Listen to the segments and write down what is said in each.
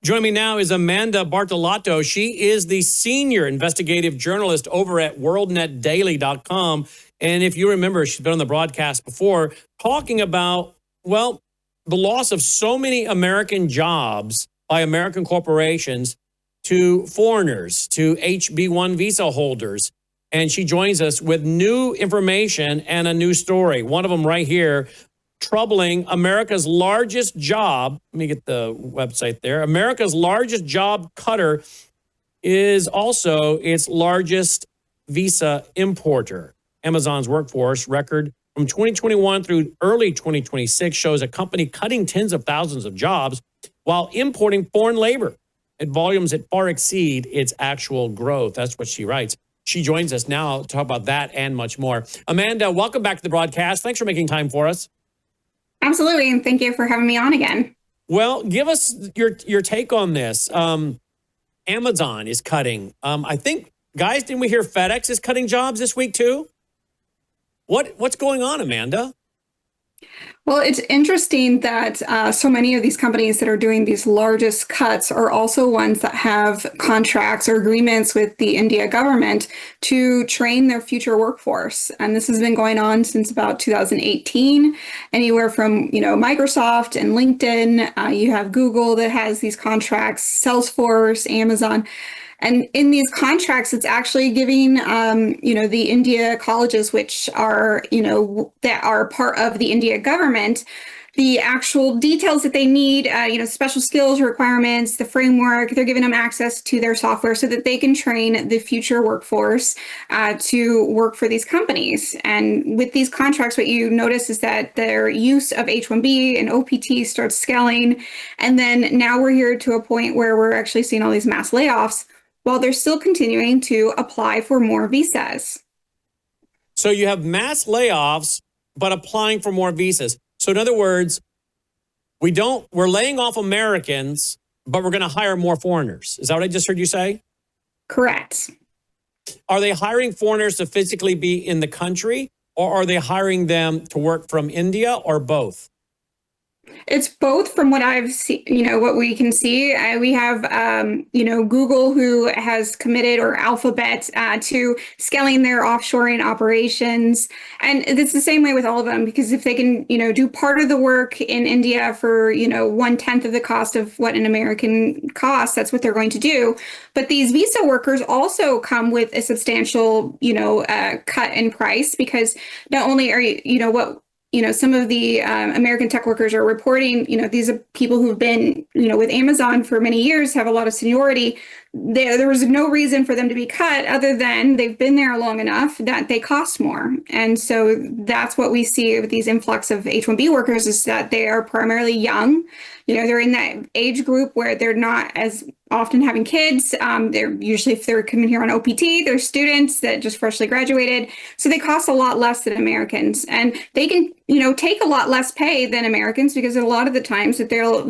Joining me now is Amanda Bartolotto. She is the senior investigative journalist over at worldnetdaily.com. And if you remember, she's been on the broadcast before talking about, well, the loss of so many American jobs by American corporations to foreigners, to H1B visa holders. And she joins us with new information and a new story. One of them right here, troubling America's largest job. Let me get the website there. America's largest job cutter is also its largest visa importer. Amazon's workforce record from 2021 through early 2026 shows a company cutting tens of thousands of jobs while importing foreign labor at volumes that far exceed its actual growth. That's what she writes. She joins us now to talk about that and much more. Amanda, welcome back to the broadcast. Thanks for making time for us. Absolutely, and thank you for having me on again. Well, give us your take on this. Amazon is cutting. I think, guys, didn't we hear FedEx is cutting jobs this week too? What's going on, Amanda? Well, it's interesting that so many of these companies that are doing these largest cuts are also ones that have contracts or agreements with the India government to train their future workforce. And this has been going on since about 2018, anywhere from, Microsoft and LinkedIn. You have Google that has these contracts, Salesforce, Amazon. And in these contracts, it's actually giving, the India colleges, which are, that are part of the India government, the actual details that they need, special skills requirements, the framework. They're giving them access to their software so that they can train the future workforce to work for these companies. And with these contracts, what you notice is that their use of H1B and OPT starts scaling. And then now we're here to a point where we're actually seeing all these mass layoffs, while they're still continuing to apply for more visas. So you have mass layoffs, but applying for more visas. So in other words, we're laying off Americans, but we're going to hire more foreigners. Is that what I just heard you say? Correct. Are they hiring foreigners to physically be in the country, or are they hiring them to work from India, or both? It's both from what I've seen, what we can see. We have, Google, who has committed, or Alphabet, to scaling their offshoring operations. And it's the same way with all of them, because if they can, do part of the work in India for, 1/10 of the cost of what an American costs, that's what they're going to do. But these visa workers also come with a substantial, cut in price, because not only are some of the American tech workers are reporting, these are people who've been, with Amazon for many years, have a lot of seniority. There was no reason for them to be cut other than they've been there long enough that they cost more. And so that's what we see with these influx of H1B workers, is that they are primarily young. They're in that age group where they're not as often having kids. They're usually, if they're coming here on OPT, they're students that just freshly graduated. So they cost a lot less than Americans. And they can, take a lot less pay than Americans, because a lot of the times that they'll,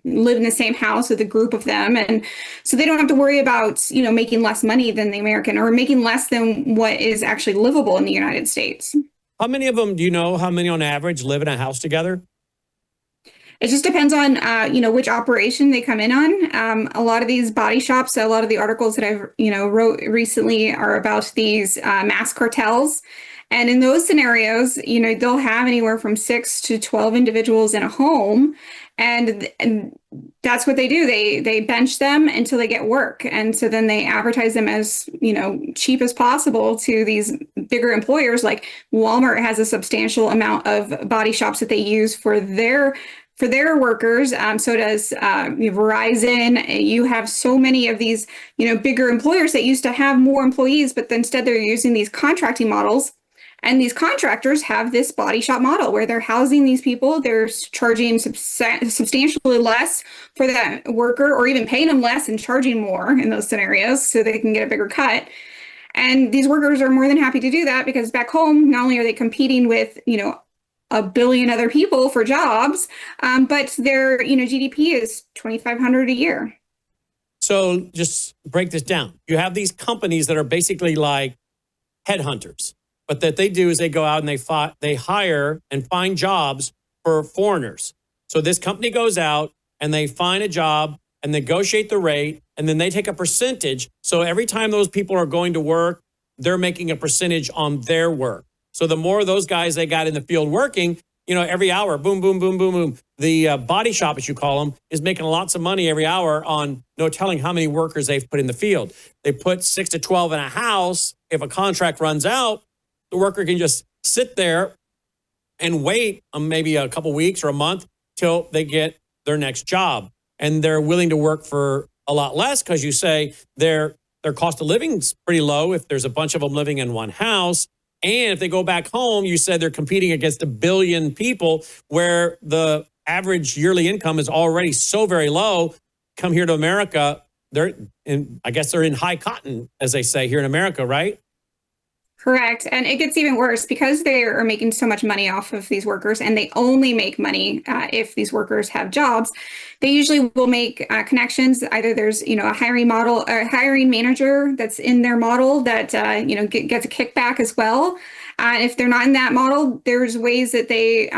live in the same house with a group of them. And so they don't have to worry about, making less money than the American, or making less than what is actually livable in the United States. How many of them, do you know how many on average live in a house together? It just depends on, which operation they come in on. A lot of these body shops, a lot of the articles that I've, wrote recently are about these mass cartels. And in those scenarios, they'll have anywhere from 6 to 12 individuals in a home. And that's what they do. They bench them until they get work. And so then they advertise them as, cheap as possible to these bigger employers. Like Walmart has a substantial amount of body shops that they use for their workers. So does Verizon. You have so many of these, bigger employers that used to have more employees, but instead they're using these contracting models. And these contractors have this body shop model where they're housing these people. They're charging substantially less for that worker, or even paying them less and charging more in those scenarios so they can get a bigger cut. And these workers are more than happy to do that, because back home, not only are they competing with, a billion other people for jobs, but their, GDP is $2,500 a year. So just break this down. You have these companies that are basically like headhunters. But that they do is they go out and they hire and find jobs for foreigners. So this company goes out and they find a job and negotiate the rate, and then they take a percentage. So every time those people are going to work, they're making a percentage on their work. So the more of those guys they got in the field working, every hour, boom, boom, boom, boom, boom. The body shop, as you call them, is making lots of money every hour on no telling how many workers they've put in the field. They put 6 to 12 in a house. If a contract runs out, the worker can just sit there and wait maybe a couple weeks or a month till they get their next job. And they're willing to work for a lot less because you say their cost of living is pretty low if there's a bunch of them living in one house. And if they go back home, you said they're competing against 1 billion people where the average yearly income is already so very low. Come here to America, I guess they're in high cotton, as they say here in America, right? Correct. And it gets even worse because they are making so much money off of these workers, and they only make money if these workers have jobs. They usually will make connections. Either there's, a hiring manager that's in their model that, gets a kickback as well. If they're not in that model, there's ways that they,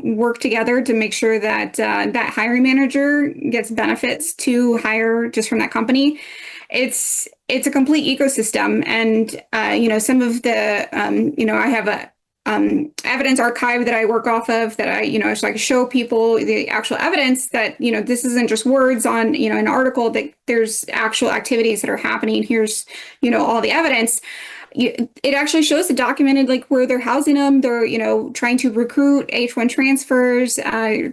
work together to make sure that that hiring manager gets benefits to hire just from that company. It's a complete ecosystem, and some of the I have a evidence archive that I work off of that so I can show people the actual evidence that this isn't just words on an article, that there's actual activities that are happening. Here's all the evidence. It actually shows the documented, like where they're housing them. They're, trying to recruit H1 transfers,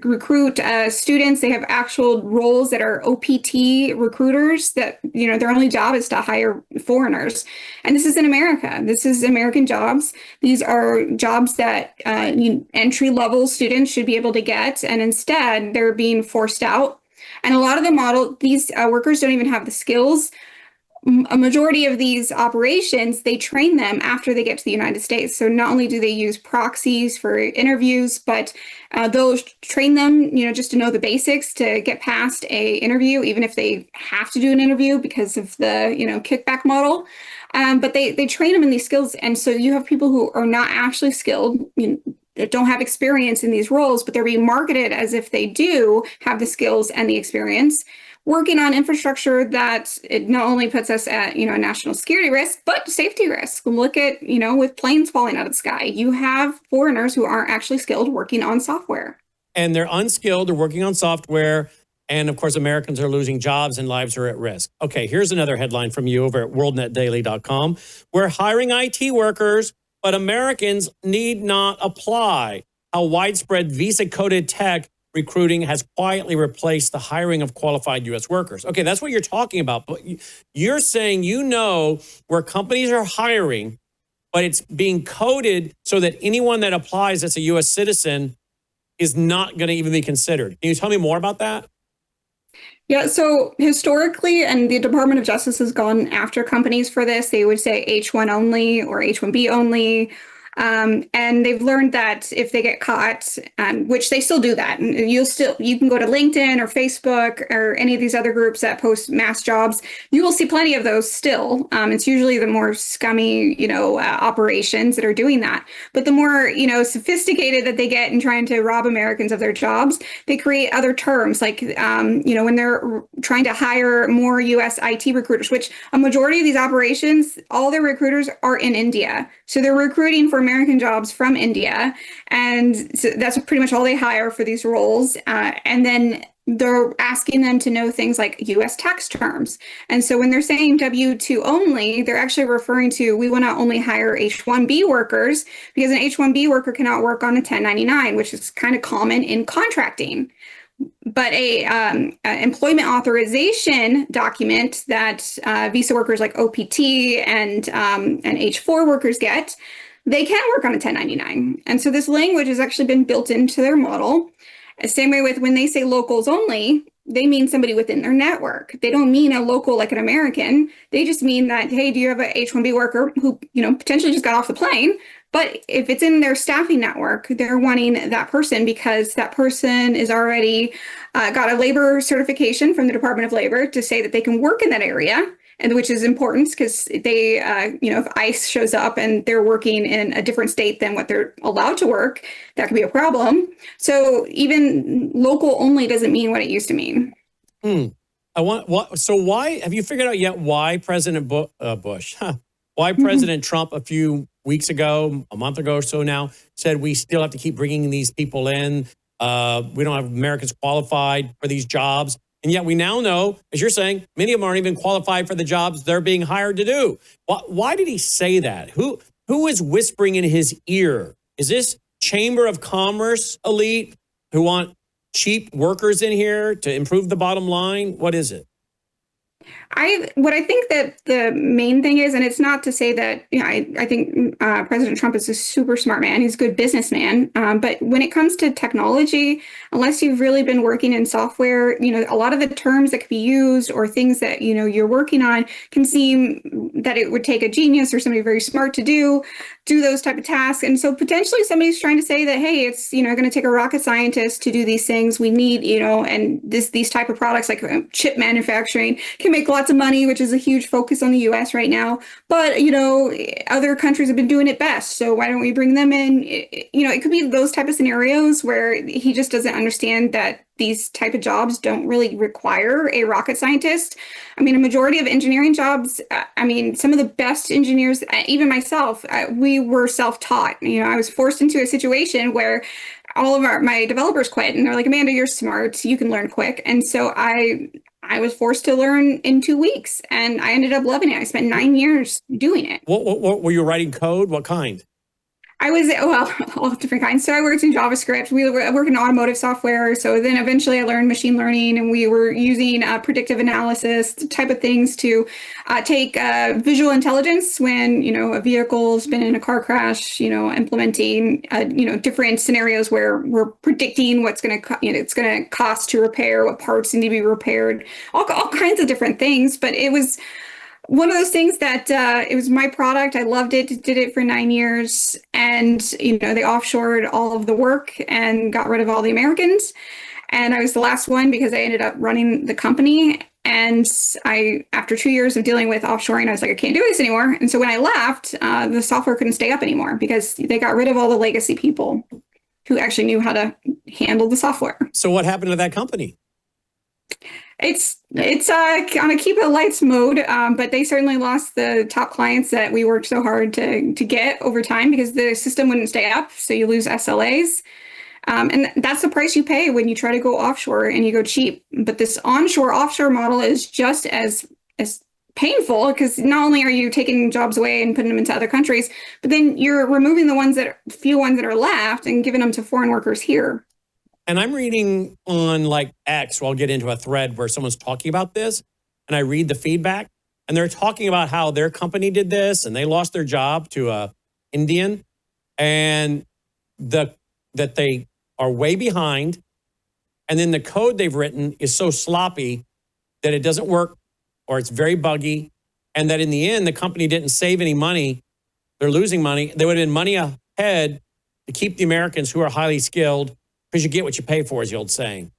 recruit students. They have actual roles that are OPT recruiters that, their only job is to hire foreigners. And this is in America. This is American jobs. These are jobs that entry-level students should be able to get. And instead, they're being forced out. And a lot of these workers don't even have the skills. A majority of these operations, they train them after they get to the United States. So not only do they use proxies for interviews, but they'll train them, just to know the basics to get past a interview, even if they have to do an interview because of the, kickback model. But they train them in these skills. And so you have people who are not actually skilled, that don't have experience in these roles, but they're being marketed as if they do have the skills and the experience, working on infrastructure that it not only puts us at, national security risk, but safety risk. Look at, with planes falling out of the sky, you have foreigners who aren't actually skilled working on software. And they're unskilled, they're working on software. And of course, Americans are losing jobs and lives are at risk. Okay, here's another headline from you over at worldnetdaily.com. We're hiring IT workers, but Americans need not apply. How widespread visa-coded tech recruiting has quietly replaced the hiring of qualified U.S. workers. Okay, that's what you're talking about. But you're saying where companies are hiring, but it's being coded so that anyone that applies that's a U.S. citizen is not going to even be considered. Can you tell me more about that? Yeah, so historically, and the Department of Justice has gone after companies for this, they would say H1 only or H1B only. And they've learned that if they get caught, which they still do that, and you can go to LinkedIn or Facebook or any of these other groups that post mass jobs, you will see plenty of those still. It's usually the more scummy, operations that are doing that. But the more, sophisticated that they get in trying to rob Americans of their jobs, they create other terms like, when they're trying to hire more U.S. IT recruiters, which a majority of these operations, all their recruiters are in India. So they're recruiting for American jobs from India. And so that's pretty much all they hire for these roles. And then they're asking them to know things like U.S. tax terms. And so when they're saying W-2 only, they're actually referring to, we will not only hire H1B workers, because an H1B worker cannot work on a 1099, which is kind of common in contracting. But a employment authorization document that visa workers like OPT and H4 workers get, they can work on a 1099. And so this language has actually been built into their model. Same way with when they say locals only, they mean somebody within their network. They don't mean a local like an American. They just mean that, hey, do you have a H1B worker who, potentially just got off the plane? But if it's in their staffing network, they're wanting that person because that person is already got a labor certification from the Department of Labor to say that they can work in that area. And which is important because they, if ICE shows up and they're working in a different state than what they're allowed to work, that could be a problem. So even local only doesn't mean what it used to mean. So why have you figured out yet why President Bush, why President Trump a few weeks ago, a month ago or so now, said we still have to keep bringing these people in. We don't have Americans qualified for these jobs. And yet we now know, as you're saying, many of them aren't even qualified for the jobs they're being hired to do. Why did he say that? Who is whispering in his ear? Is this Chamber of Commerce elite who want cheap workers in here to improve the bottom line? What is it? What I think that the main thing is, and it's not to say that, I think President Trump is a super smart man. He's a good businessman. But when it comes to technology, unless you've really been working in software, a lot of the terms that could be used or things that, you're working on can seem that it would take a genius or somebody very smart to do those type of tasks. And so potentially somebody's trying to say that, hey, it's, going to take a rocket scientist to do these things. We need, and these type of products like chip manufacturing can make lots of money, which is a huge focus on the US right now. But, other countries have been doing it best. So why don't we bring them in? It could be those type of scenarios where he just doesn't understand that these type of jobs don't really require a rocket scientist. I mean, a majority of engineering jobs, some of the best engineers, even myself, we were self-taught. I was forced into a situation where all of my developers quit and they're like, Amanda, you're smart, you can learn quick. And so I was forced to learn in 2 weeks and I ended up loving it. I spent 9 years doing it. What were you writing code? What kind? I was, all different kinds. So I worked in JavaScript. We work in automotive software. So then eventually I learned machine learning and we were using predictive analysis type of things to take visual intelligence when, a vehicle's been in a car crash, implementing, different scenarios where we're predicting what's going to, it's going to cost to repair, what parts need to be repaired, all kinds of different things. But it was one of those things that it was my product. I loved it, did it for 9 years. And, they offshored all of the work and got rid of all the Americans. And I was the last one because I ended up running the company. And after 2 years of dealing with offshoring, I was like, I can't do this anymore. And so when I left, the software couldn't stay up anymore because they got rid of all the legacy people who actually knew how to handle the software. So what happened to that company? It's on a keep it lights mode, but they certainly lost the top clients that we worked so hard to get over time because the system wouldn't stay up. So you lose SLAs. And that's the price you pay when you try to go offshore and you go cheap. But this onshore offshore model is just as painful because not only are you taking jobs away and putting them into other countries, but then you're removing the few ones that are left and giving them to foreign workers here. And I'm reading on like X, or I'll get into a thread where someone's talking about this, and I read the feedback, and they're talking about how their company did this, and they lost their job to a Indian, and that they are way behind, and then the code they've written is so sloppy that it doesn't work, or it's very buggy, and that in the end, the company didn't save any money. They're losing money. They would have been money ahead to keep the Americans who are highly skilled, because you get what you pay for, is the old saying.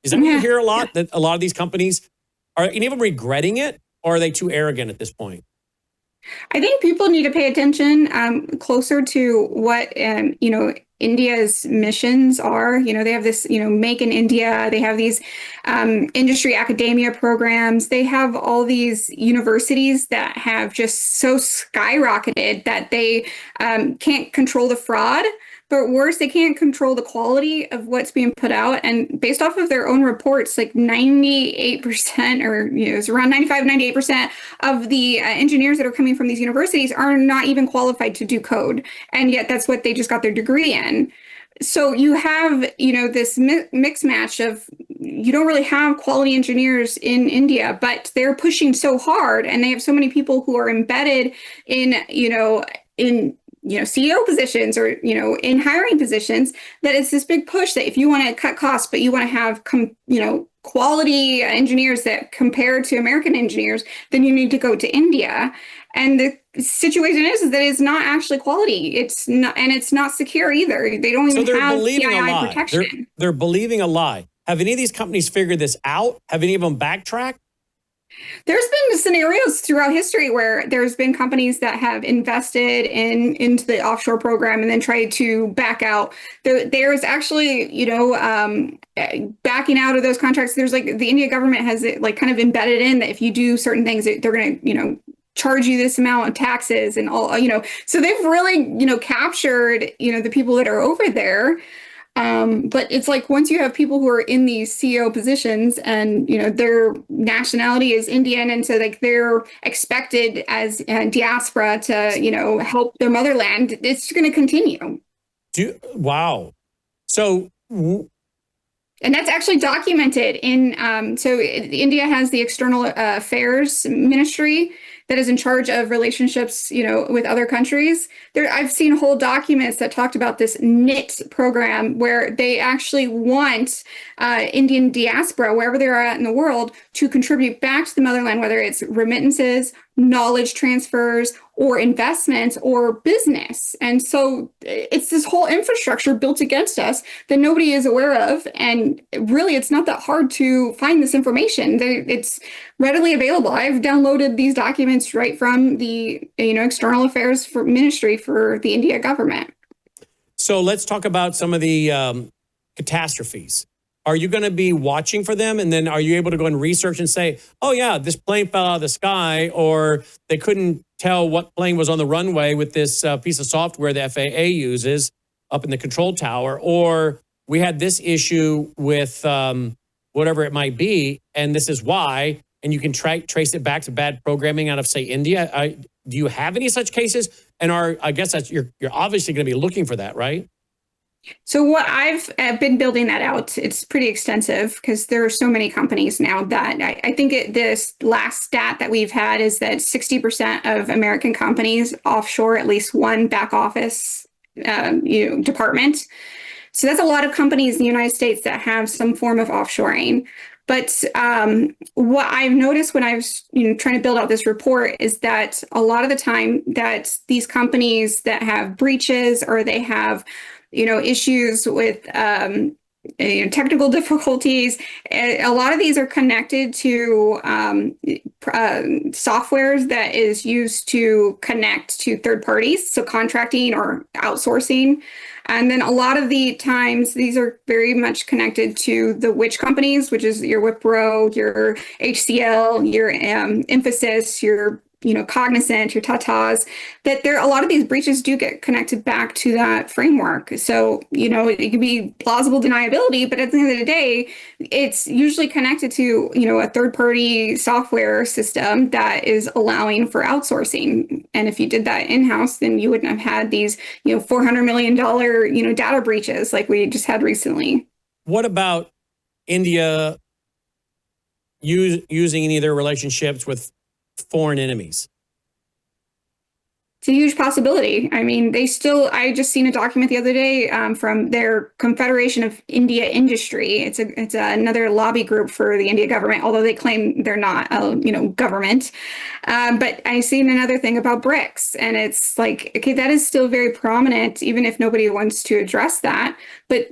Is that what you hear a lot? That a lot of these companies, are any of them regretting it, or are they too arrogant at this point? I think people need to pay attention closer to what, India's missions are. They have this, Make in India. They have these industry academia programs. They have all these universities that have just so skyrocketed that they can't control the fraud. But worse, they can't control the quality of what's being put out. And based off of their own reports, like 98% or it's around 95, 98% of the engineers that are coming from these universities are not even qualified to do code. And yet that's what they just got their degree in. So you have, this mix match of you don't really have quality engineers in India, but they're pushing so hard and they have so many people who are embedded in CEO positions or, in hiring positions, that it's this big push that if you want to cut costs, but you want to have, quality engineers that compare to American engineers, then you need to go to India. And the situation is that it's not actually quality. It's not secure either. They don't even have PII protection. They're believing a lie. Have any of these companies figured this out? Have any of them backtracked? There's been scenarios throughout history where there's been companies that have invested into the offshore program and then tried to back out. There's actually, backing out of those contracts. There's like the India government has it like kind of embedded in that if you do certain things, they're going to, charge you this amount of taxes and all, so they've really, captured, the people that are over there. But it's like once you have people who are in these CEO positions and their nationality is Indian, and so like they're expected as diaspora to help their motherland, it's going to continue. Wow. So. And that's actually documented in, so India has the External Affairs Ministry that is in charge of relationships, with other countries. I've seen whole documents that talked about this KNIT program where they actually want Indian diaspora, wherever they're at in the world, to contribute back to the motherland, whether it's remittances, knowledge transfers, or investments or business. And so it's this whole infrastructure built against us that nobody is aware of. And really, it's not that hard to find this information. It's readily available. I've downloaded these documents right from the External Affairs Ministry for the India government. So let's talk about some of the catastrophes. Are you going to be watching for them? And then are you able to go and research and say, oh, yeah, this plane fell out of the sky, or they couldn't tell what plane was on the runway with this piece of software the FAA uses up in the control tower, or we had this issue with whatever it might be, and this is why, and you can trace it back to bad programming out of, say, India. Do you have any such cases? And I guess that's you're obviously going to be looking for that, right? So what I've been building that out, it's pretty extensive because there are so many companies now that I think this last stat that we've had is that 60% of American companies offshore at least one back office department. So that's a lot of companies in the United States that have some form of offshoring. But what I've noticed when I was trying to build out this report is that a lot of the time that these companies that have breaches or they have issues with technical difficulties. A lot of these are connected to softwares that is used to connect to third parties, so contracting or outsourcing. And then a lot of the times, these are very much connected to the witch companies, which is your Wipro, your HCL, your Emphasis, your Cognizant, your Tatas, that a lot of these breaches do get connected back to that framework. So, it can be plausible deniability, but at the end of the day, it's usually connected to, a third-party software system that is allowing for outsourcing. And if you did that in-house, then you wouldn't have had these, $400 million, data breaches like we just had recently. What about India using any of their relationships with foreign enemies? It's a huge possibility. I mean, I just seen a document the other day from their Confederation of India Industry. It's another lobby group for the India government, although they claim they're not, government. But I seen another thing about BRICS, and it's like, okay, that is still very prominent, even if nobody wants to address that. But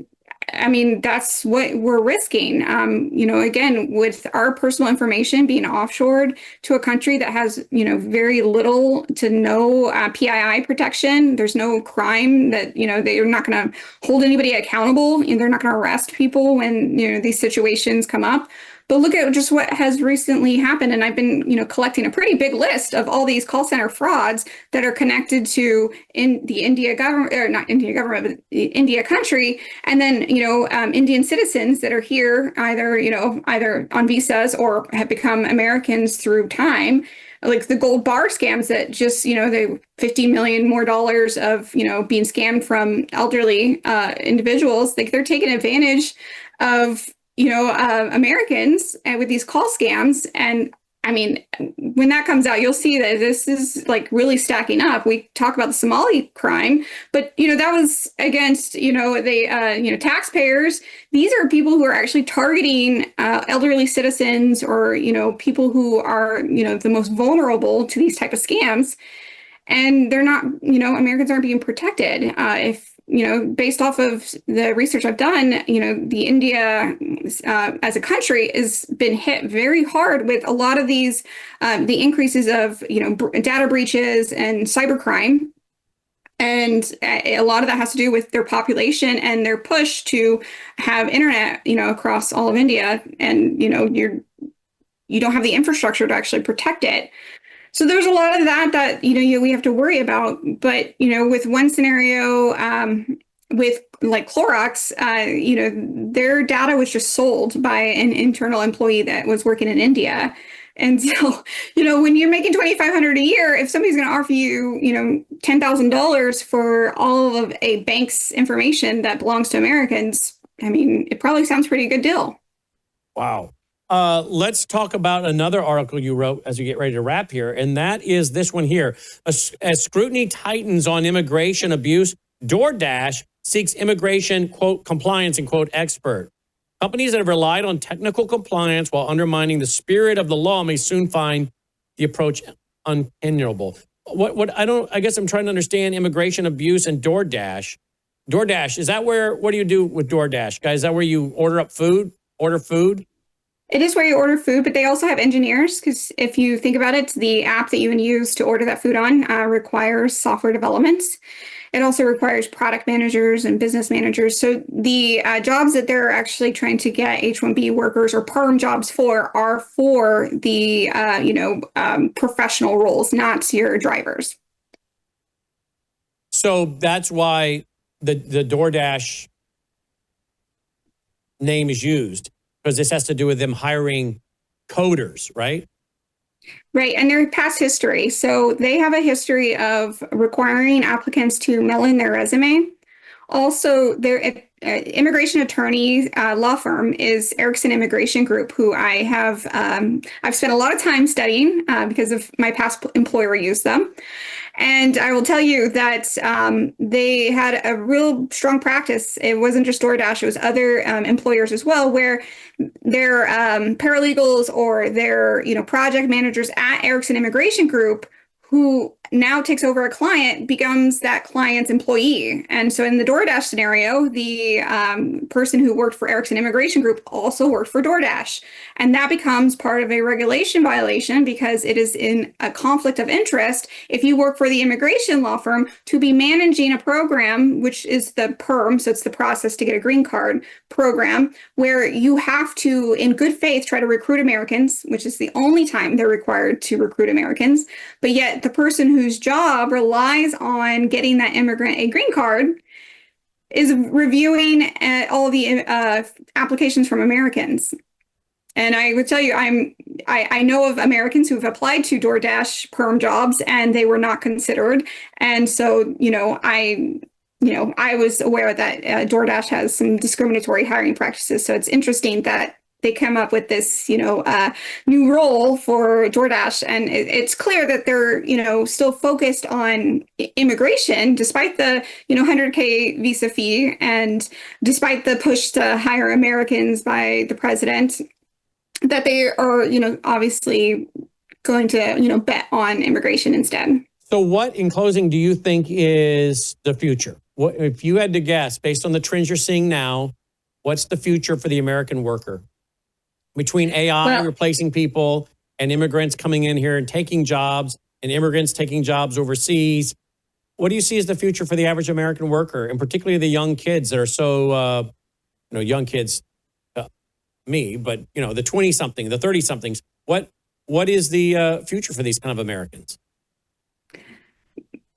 I mean, that's what we're risking. Again, with our personal information being offshored to a country that has, very little to no PII protection. There's no crime that, they're not going to hold anybody accountable, and they're not going to arrest people when, these situations come up. But look at just what has recently happened. And I've been, collecting a pretty big list of all these call center frauds that are connected to the India government, or not India government, but the India country. And then, Indian citizens that are here either on visas or have become Americans through time. Like the gold bar scams that just, the $50 million more dollars of, being scammed from elderly individuals. Like they're taking advantage of Americans with these call scams. And I mean, when that comes out, you'll see that this is like really stacking up. We talk about the Somali crime, but that was against the taxpayers. These are people who are actually targeting elderly citizens or people who are the most vulnerable to these type of scams. And they're not, Americans aren't being protected. If based off of the research I've done, the India as a country has been hit very hard with a lot of these, the increases of, data breaches and cybercrime. And a lot of that has to do with their population and their push to have internet, across all of India. And, you don't have the infrastructure to actually protect it. So there's a lot of that we have to worry about. But with one scenario, with like Clorox, their data was just sold by an internal employee that was working in India. And so, when you're making $2,500 a year, if somebody's going to offer you, $10,000 for all of a bank's information that belongs to Americans, I mean, it probably sounds pretty good deal. Wow. Let's talk about another article you wrote as we get ready to wrap here, and that is this one here. As scrutiny tightens on immigration abuse, DoorDash seeks immigration, quote, compliance, and quote, expert. Companies that have relied on technical compliance while undermining the spirit of the law may soon find the approach untenable. I guess I'm trying to understand immigration abuse and DoorDash. DoorDash, what do you do with DoorDash, guys? Is that where you order food? It is where you order food, but they also have engineers, because if you think about it, the app that you would use to order that food on requires software development. It also requires product managers and business managers. So the jobs that they're actually trying to get H1B workers or perm jobs for are for the professional roles, not your drivers. So that's why the DoorDash name is used, because this has to do with them hiring coders, right? Right, and their past history. So they have a history of requiring applicants to mail in their resume. Also, their immigration attorney law firm is Erickson Immigration Group, who I've spent a lot of time studying because of my past employer used them. And I will tell you that they had a real strong practice. It wasn't just DoorDash, it was other employers as well, where their paralegals or their project managers at Erickson Immigration Group, who now takes over a client, becomes that client's employee. And so in the DoorDash scenario, the person who worked for Erickson Immigration Group also worked for DoorDash. And that becomes part of a regulation violation, because it is in a conflict of interest if you work for the immigration law firm to be managing a program, which is the PERM, so it's the process to get a green card program, where you have to, in good faith, try to recruit Americans, which is the only time they're required to recruit Americans. But yet the person whose job relies on getting that immigrant a green card is reviewing all the applications from Americans. And I would tell you, I know of Americans who have applied to DoorDash perm jobs and they were not considered. And so, I was aware that DoorDash has some discriminatory hiring practices. So it's interesting that they come up with this, new role for DoorDash. And it's clear that they're, still focused on immigration, despite the, $100K visa fee and despite the push to hire Americans by the president, that they are, obviously going to, bet on immigration instead. So what, in closing, do you think is the future? What, if you had to guess, based on the trends you're seeing now, what's the future for the American worker? Between AI replacing people and immigrants coming in here and taking jobs and immigrants taking jobs overseas, what do you see as the future for the average American worker, and particularly the young kids that are so, young kids, me, but, the 20-something, the 30-somethings, what is the future for these kind of Americans?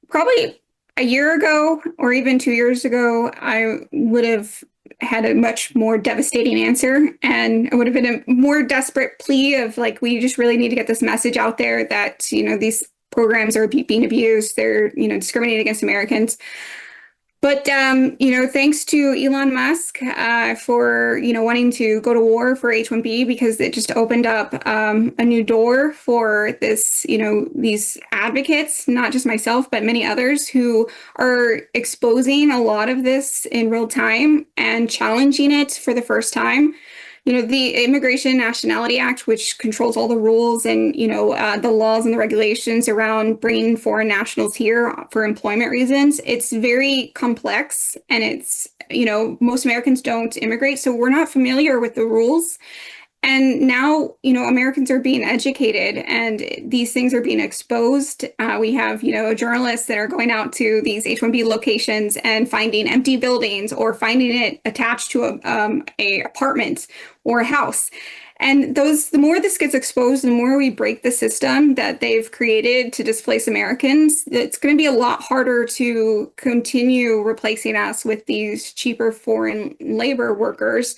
Probably a year ago or even 2 years ago, I would have had a much more devastating answer, and it would have been a more desperate plea of like, we just really need to get this message out there that, these programs are being abused. They're, discriminating against Americans. But, thanks to Elon Musk for, wanting to go to war for H1B, because it just opened up a new door for this, these advocates, not just myself, but many others who are exposing a lot of this in real time and challenging it for the first time. the Immigration and Nationality Act, which controls all the rules and, the laws and the regulations around bringing foreign nationals here for employment reasons. It's very complex, and it's, most Americans don't immigrate, so we're not familiar with the rules. And now, Americans are being educated and these things are being exposed. We have, journalists that are going out to these H1B locations and finding empty buildings or finding it attached to a apartment or a house. And the more this gets exposed, the more we break the system that they've created to displace Americans, it's going to be a lot harder to continue replacing us with these cheaper foreign labor workers.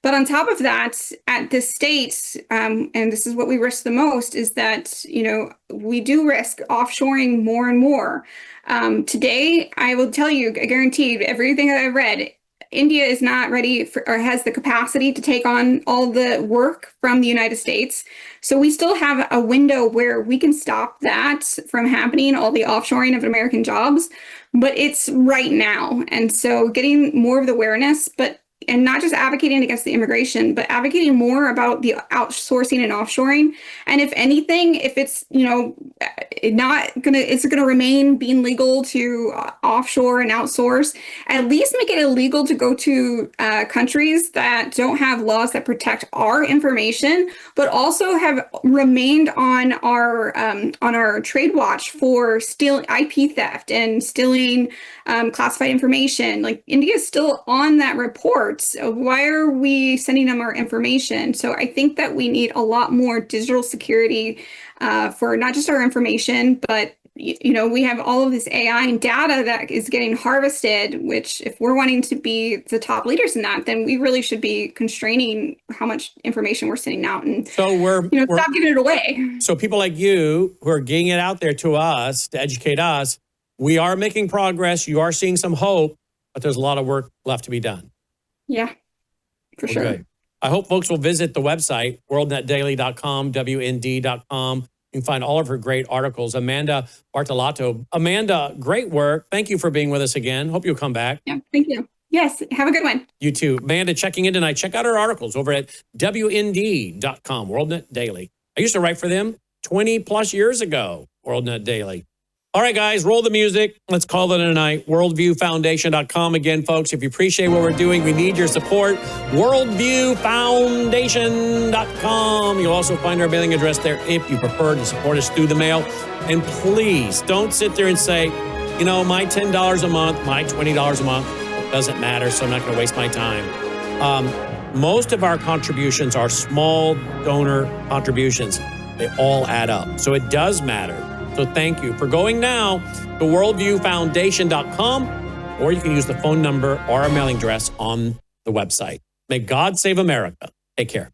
But on top of that, at the states, and this is what we risk the most, is that, we do risk offshoring more and more. Today, I will tell you, I guarantee everything that I've read, India is not ready for, or has the capacity to take on all the work from the United States. So we still have a window where we can stop that from happening, all the offshoring of American jobs, but it's right now. And so getting more of the awareness, and not just advocating against the immigration, but advocating more about the outsourcing and offshoring. And if anything, if it's, it's going to remain being legal to offshore and outsource, at least make it illegal to go to countries that don't have laws that protect our information, but also have remained on our trade watch for stealing IP theft and stealing classified information. Like, India is still on that report. So why are we sending them our information? So I think that we need a lot more digital security for not just our information, but we have all of this AI and data that is getting harvested, which, if we're wanting to be the top leaders in that, then we really should be constraining how much information we're sending out, and so we're stop giving it away. So people like you who are getting it out there to us to educate us, we are making progress. You are seeing some hope, but there's a lot of work left to be done. Yeah, for sure. Good. I hope folks will visit the website, worldnetdaily.com, WND.com. You can find all of her great articles. Amanda Bartolotto. Amanda, great work. Thank you for being with us again. Hope you'll come back. Yeah, thank you. Yes, have a good one. You too. Amanda checking in tonight. Check out her articles over at WND.com, WorldNet Daily. I used to write for them 20 plus years ago, WorldNet Daily. All right, guys, roll the music. Let's call it a night. WorldviewFoundation.com. Again, folks, if you appreciate what we're doing, we need your support. WorldviewFoundation.com. You'll also find our mailing address there if you prefer to support us through the mail. And please don't sit there and say, my $10 a month, my $20 a month doesn't matter, so I'm not going to waste my time. Most of our contributions are small donor contributions. They all add up. So it does matter. So thank you for going now to worldviewfoundation.com, or you can use the phone number or our mailing address on the website. May God save America. Take care.